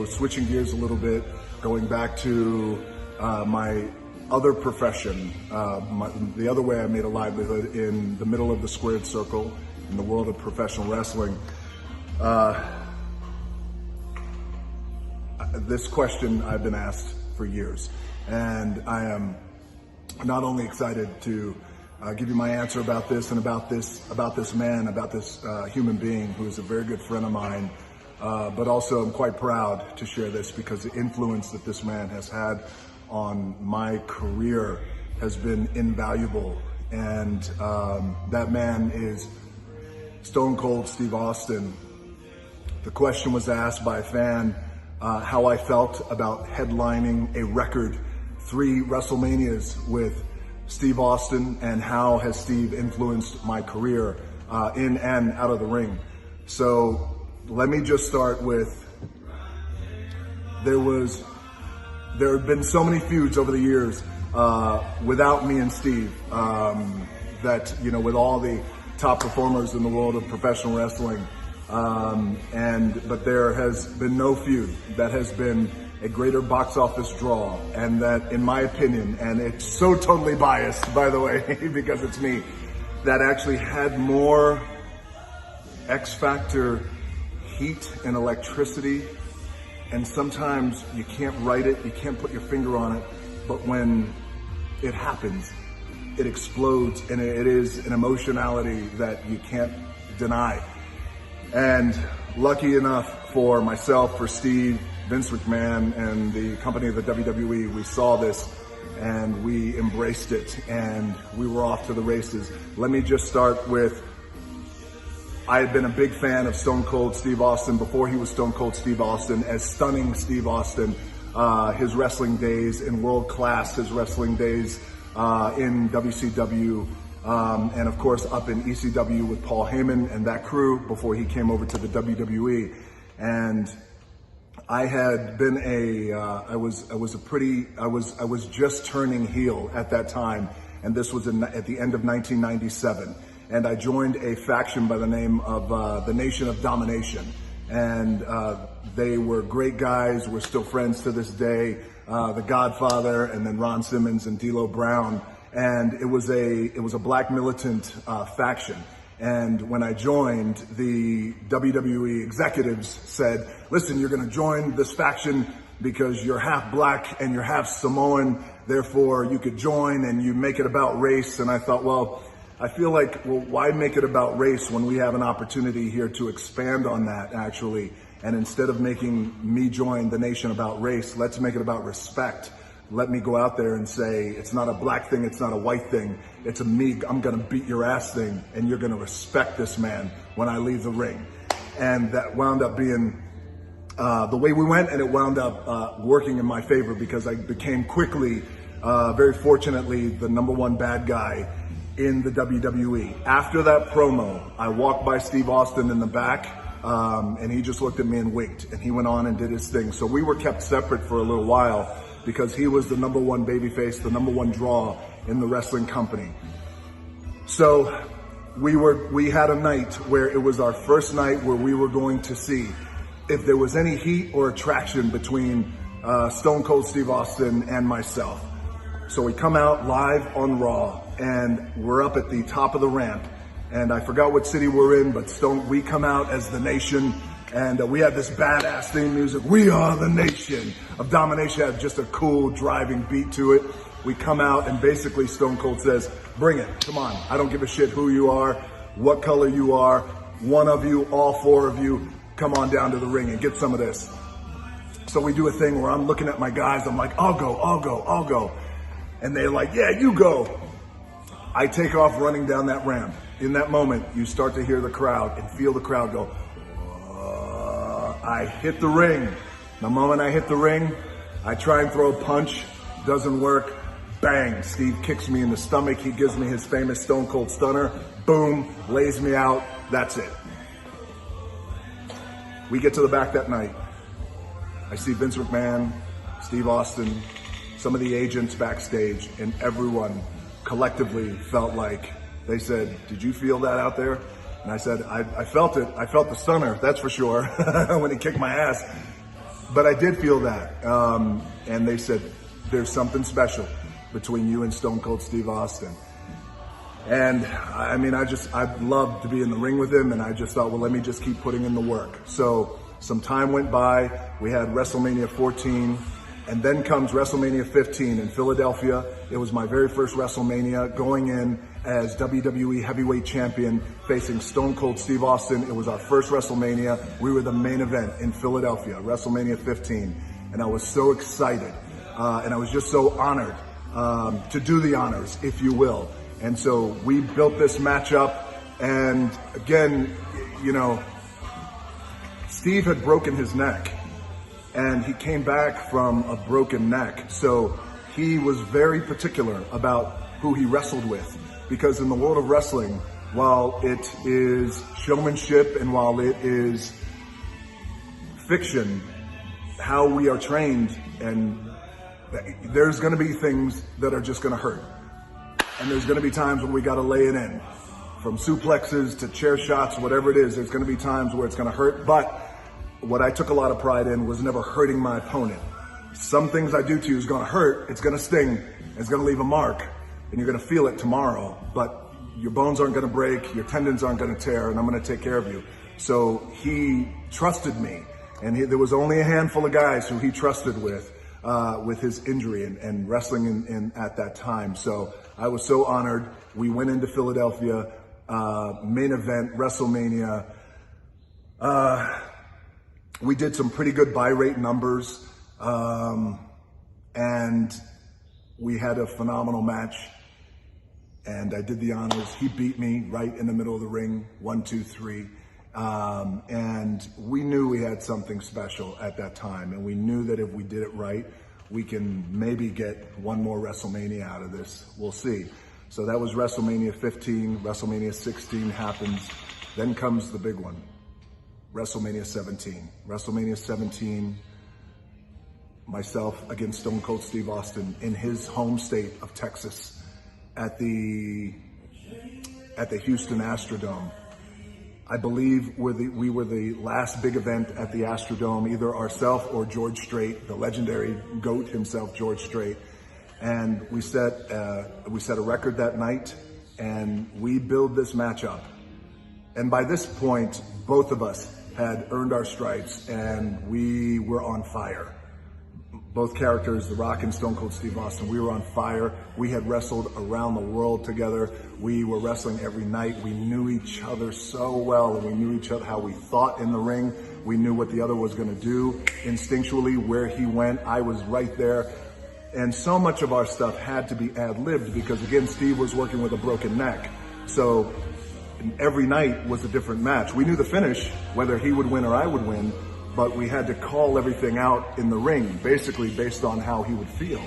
switching gears a little bit, going back to my other profession, the other way I made a livelihood in the middle of the squared circle in the world of professional wrestling. This question I've been asked for years, and I am not only excited to give you my answer about this and about this man, about this human being who is a very good friend of mine, but also I'm quite proud to share this because the influence that this man has had on my career has been invaluable. And that man is Stone Cold Steve Austin. The question was asked by a fan how I felt about headlining a record 3 WrestleManias with Steve Austin, and how has Steve influenced my career in and out of the ring. So let me just start with, there have been so many feuds over the years without me and Steve, that, you know, with all the top performers in the world of professional wrestling, but there has been no feud that has been a greater box office draw, and that, in my opinion, and it's so totally biased, by the way, because it's me, that actually had more X Factor heat and electricity. And sometimes you can't write it, you can't put your finger on it, but when it happens, it explodes, and it is an emotionality that you can't deny. And lucky enough for myself, for Steve, Vince McMahon, and the company of the WWE, we saw this and we embraced it, and we were off to the races. Let me just start with, I had been a big fan of Stone Cold Steve Austin before he was Stone Cold Steve Austin, as Stunning Steve Austin, his wrestling days in World Class, his wrestling days in WCW, and of course up in ECW with Paul Heyman and that crew before he came over to the WWE. And I had been I was just turning heel at that time, and this was at the end of 1997. And I joined a faction by the name of the Nation of Domination. And they were great guys. We're still friends to this day. The Godfather, and then Ron Simmons and D'Lo Brown. And it was a black militant faction. And when I joined, the WWE executives said, listen, you're going to join this faction because you're half black and you're half Samoan. Therefore, you could join and you make it about race. And I thought, well, I feel like, well, why make it about race when we have an opportunity here to expand on that, actually? And instead of making me join the nation about race, let's make it about respect. Let me go out there and say, it's not a black thing, it's not a white thing, it's a me, I'm gonna beat your ass thing, and you're gonna respect this man when I leave the ring. And that wound up being the way we went, and it wound up working in my favor, because I became quickly, very fortunately, the #1 bad guy in the WWE. After that promo, I walked by Steve Austin in the back, and he just looked at me and winked, and he went on and did his thing. So we were kept separate for a little while, because he was the #1 babyface, the #1 draw in the wrestling company. So we had a night where it was our first night where we were going to see if there was any heat or attraction between Stone Cold Steve Austin and myself. So we come out live on Raw, and we're up at the top of the ramp, and I forgot what city we're in, but we come out as the Nation, and we had this badass theme music. We are the Nation of Domination. Had just a cool driving beat to it. We come out, and basically Stone Cold says, bring it, come on. I don't give a shit who you are, what color you are, one of you, all 4 of you, come on down to the ring and get some of this. So we do a thing where I'm looking at my guys, I'm like, I'll go. And they're like, yeah, you go. I take off running down that ramp. In that moment, you start to hear the crowd and feel the crowd go, I hit the ring. The moment I hit the ring, I try and throw a punch, doesn't work. Bang, Steve kicks me in the stomach. He gives me his famous Stone Cold Stunner. Boom, lays me out. That's it. We get to the back that night. I see Vince McMahon, Steve Austin, some of the agents backstage, and everyone collectively felt like, they said, did you feel that out there? And I said, I felt it. I felt the stunner, that's for sure, when he kicked my ass. But I did feel that. And they said, there's something special between you and Stone Cold Steve Austin. And I mean, I'd love to be in the ring with him, and I just thought, well, let me just keep putting in the work. So some time went by, we had WrestleMania 14, and then comes WrestleMania 15 in Philadelphia. It was my very first WrestleMania, going in as WWE Heavyweight Champion, facing Stone Cold Steve Austin. It was our first WrestleMania. We were the main event in Philadelphia, WrestleMania 15. And I was so excited, and I was just so honored to do the honors, if you will. And so we built this match up, and again, you know, Steve had broken his neck, and he came back from a broken neck. So he was very particular about who he wrestled with, because in the world of wrestling, while it is showmanship and while it is fiction, how we are trained, and there's going to be things that are just going to hurt. And there's going to be times when we got to lay it in. From suplexes to chair shots, whatever it is, there's going to be times where it's going to hurt. But what I took a lot of pride in was never hurting my opponent. Some things I do to you is going to hurt, it's going to sting, it's going to leave a mark, and you're going to feel it tomorrow. But your bones aren't going to break, your tendons aren't going to tear, and I'm going to take care of you. So he trusted me. And there was only a handful of guys who he trusted with his injury and wrestling in at that time. So I was so honored. We went into Philadelphia, main event, WrestleMania. We did some pretty good buy rate numbers, and we had a phenomenal match, and I did the honors. He beat me right in the middle of the ring, 1, 2, 3. And we knew we had something special at that time, and we knew that if we did it right, we can maybe get one more WrestleMania out of this. We'll see. So that was WrestleMania 15. WrestleMania 16 happens. Then comes the big one, WrestleMania 17. WrestleMania 17, myself against Stone Cold Steve Austin in his home state of Texas at the Houston Astrodome. I believe we were the last big event at the Astrodome, either ourselves or George Strait, the legendary GOAT himself, George Strait. And we set a record that night, and we build this match up. And by this point, both of us had earned our stripes, and we were on fire. Both characters, The Rock and Stone Cold Steve Austin, we were on fire. We had wrestled around the world together. We were wrestling every night. We knew each other so well, and we knew each other, how we thought in the ring. We knew what the other was going to do. Instinctually, where he went, I was right there. And so much of our stuff had to be ad-libbed because, again, Steve was working with a broken neck. So every night was a different match. We knew the finish, whether he would win or I would win, but we had to call everything out in the ring, basically based on how he would feel.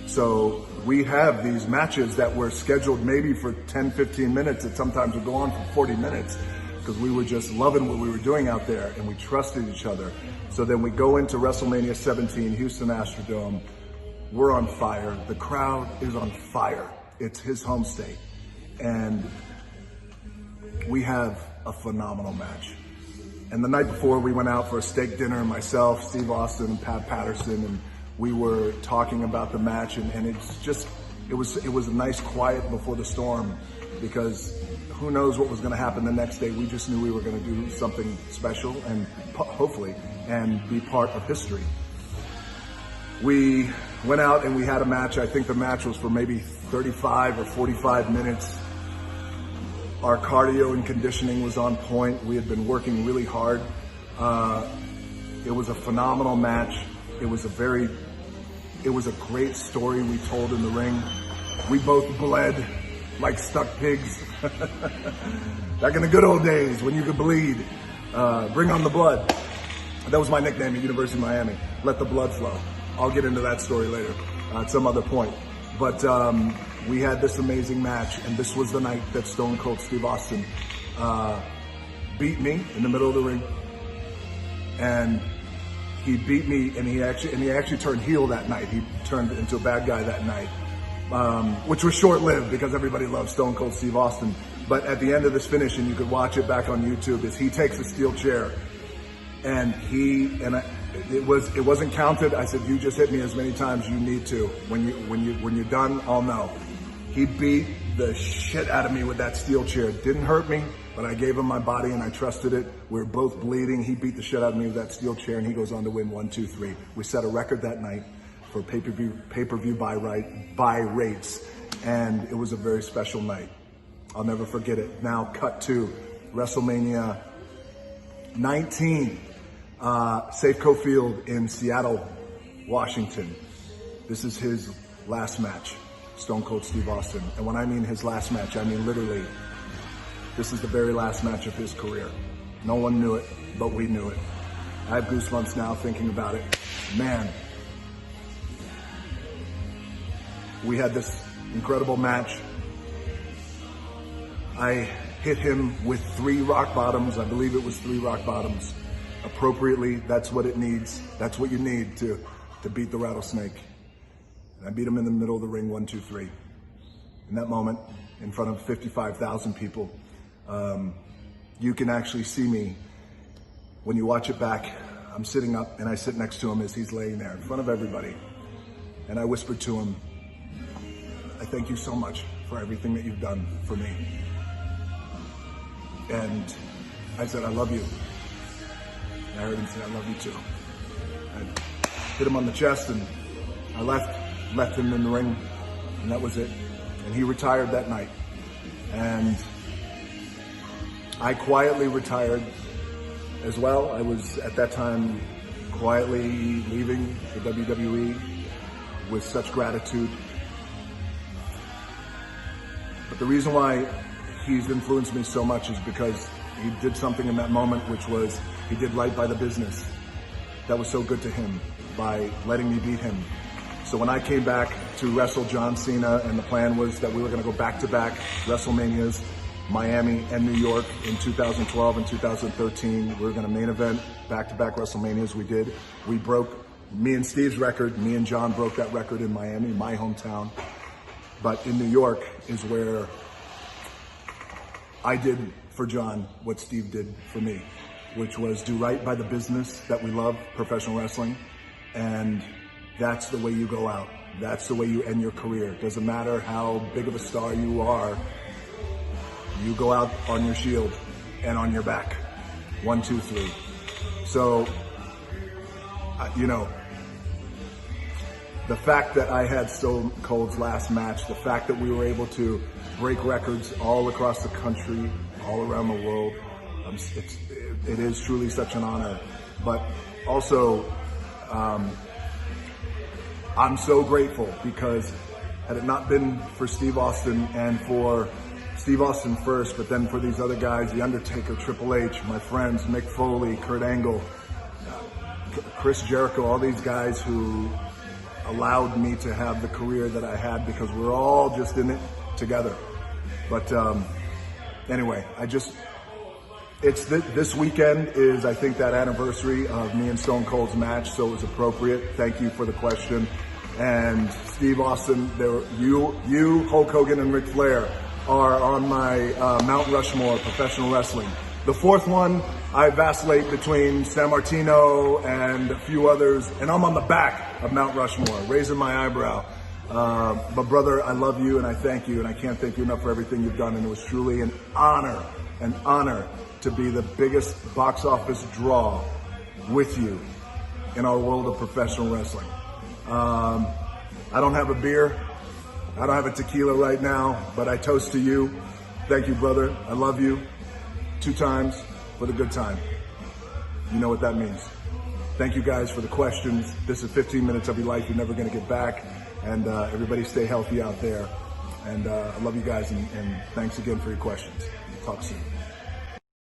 So we have these matches that were scheduled maybe for 10, 15 minutes, that sometimes would go on for 40 minutes, because we were just loving what we were doing out there, and we trusted each other. So then we go into WrestleMania 17, Houston Astrodome. We're on fire. The crowd is on fire. It's his home state. And we have a phenomenal match. And the night before, we went out for a steak dinner, myself, Steve Austin, and Pat Patterson, and we were talking about the match, and it's just, it was a nice quiet before the storm, because who knows what was going to happen the next day. We just knew we were going to do something special, and hopefully, and be part of history. We went out and we had a match. I think the match was for maybe 35 or 45 minutes. Our cardio and conditioning was on point. We had been working really hard. It was a phenomenal match. It was a great story we told in the ring. We both bled like stuck pigs. Back in the good old days when you could bleed. Bring on the blood. That was my nickname at University of Miami. Let the blood flow. I'll get into that story later at some other point. But we had this amazing match, and this was the night that Stone Cold Steve Austin beat me in the middle of the ring. And he beat me, and he actually turned heel that night. He turned into a bad guy that night, which was short-lived because everybody loves Stone Cold Steve Austin. But at the end of this finish, and you could watch it back on YouTube, is he takes a steel chair, and It wasn't counted. I said, you just hit me as many times you need to. When you're done, I'll know. He beat the shit out of me with that steel chair. It didn't hurt me, but I gave him my body and I trusted it. We were both bleeding. He beat the shit out of me with that steel chair, and he goes on to win 1, 2, 3. We set a record that night for pay-per-view buy rates, and it was a very special night. I'll never forget it. Now cut to WrestleMania 19, Safeco Field in Seattle, Washington. This is his last match, Stone Cold Steve Austin. And when I mean his last match, I mean literally, this is the very last match of his career. No one knew it, but we knew it. I have goosebumps now thinking about it. Man, we had this incredible match. I hit him with 3 rock bottoms. I believe it was 3 rock bottoms. Appropriately, that's what it needs. That's what you need to beat the rattlesnake. And I beat him in the middle of the ring, 1, 2, 3. In that moment, in front of 55,000 people, you can actually see me. When you watch it back, I'm sitting up and I sit next to him as he's laying there in front of everybody. And I whispered to him, I thank you so much for everything that you've done for me. And I said, I love you. And I heard him say, I love you too. I hit him on the chest and I left him in the ring, and that was it. And he retired that night. And I quietly retired as well. I was at that time quietly leaving the WWE with such gratitude. But the reason why he's influenced me so much is because he did something in that moment, which was he did right by the business. That was so good to him by letting me beat him. So when I came back to wrestle John Cena, and the plan was that we were going to go back-to-back WrestleManias, Miami and New York in 2012 and 2013. We were going to main event back-to-back WrestleManias. We did. We broke me and Steve's record. Me and John broke that record in Miami, my hometown. But in New York is where I did for John what Steve did for me, which was do right by the business that we love, professional wrestling. And that's the way you go out. That's the way you end your career. Doesn't matter how big of a star you are, you go out on your shield and on your back. 1, 2, 3. So, you know, the fact that I had Stone Cold's last match, the fact that we were able to break records all across the country, all around the world, it is truly such an honor. But also, I'm so grateful because had it not been for Steve Austin and for Steve Austin first, but then for these other guys, The Undertaker, Triple H, my friends, Mick Foley, Kurt Angle, Chris Jericho, all these guys who allowed me to have the career that I had because we're all just in it together. But anyway, this weekend is, I think, that anniversary of me and Stone Cold's match, so it was appropriate. Thank you for the question. And Steve Austin, you, Hulk Hogan, and Ric Flair are on my Mount Rushmore professional wrestling. The fourth one, I vacillate between San Martino and a few others, and I'm on the back of Mount Rushmore, raising my eyebrow. But brother, I love you and I thank you, and I can't thank you enough for everything you've done, and it was truly an honor to be the biggest box office draw with you in our world of professional wrestling. I don't have a beer. I don't have a tequila right now, but I toast to you. Thank you, brother. I love you. 2 times for the good time. You know what that means. Thank you guys for the questions. This is 15 minutes of your life you're never going to get back. And everybody stay healthy out there. And I love you guys, and thanks again for your questions. Talk soon.